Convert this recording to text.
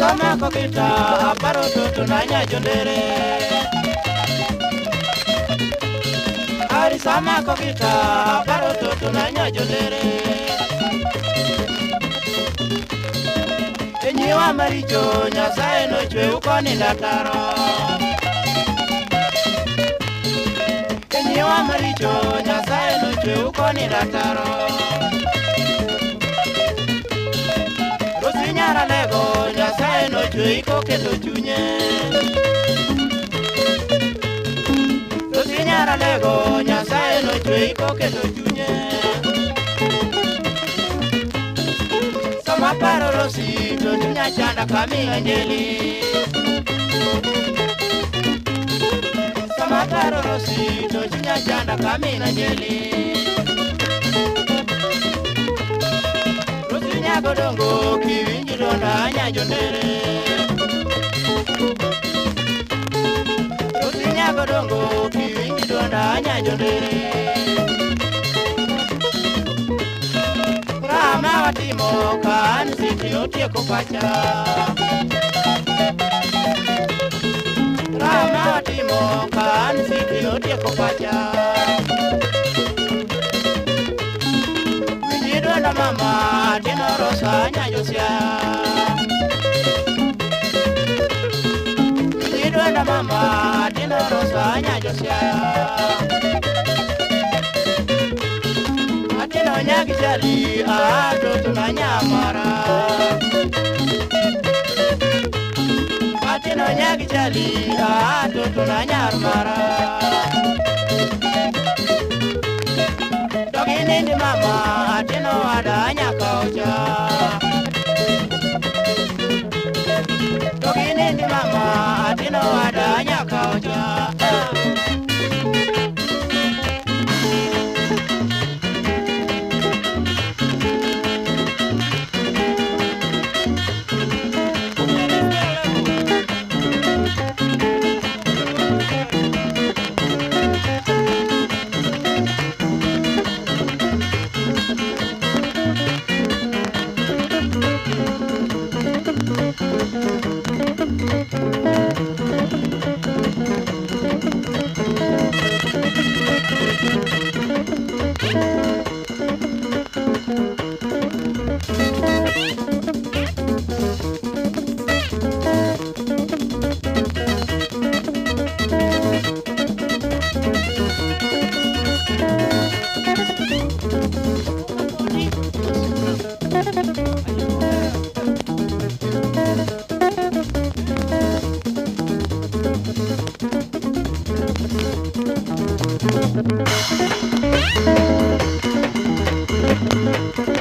Arisama kokita aparo toto nanya jondere. Arisama kokita aparo toto nanya jondere. Enyiwa maricho Nyasaye no chwe ukoni ndataro. Enyiwa maricho Nyasaye no chwe ukoni ndataro. Rosinyara lego Nyasaye no chwe iko keto chunye. Rosinyara lego Nyasaye no chwe iko keto chunye. Sama paro rosi to chunya chanda kami anjeli. Sama paro rosi to chunya chanda kami anjeli. Rosinya godongo kiwinji donda nya jondere. Rosinya godongo kiwinji donda nya jondere. Rama watimo kan siti otieko pacha. Rama watimo kan siti otieko pacha. Winji donda mama tino rosa nyajosia. Winji donda mama tino rosa nyajosia. Atino nyagijali toto na nyamara. Atino nyagijali toto na nyarmara. Dogini ni mama atino ada nyakaucha. Dogini ni mama atino ada nyakaucha. Thank you.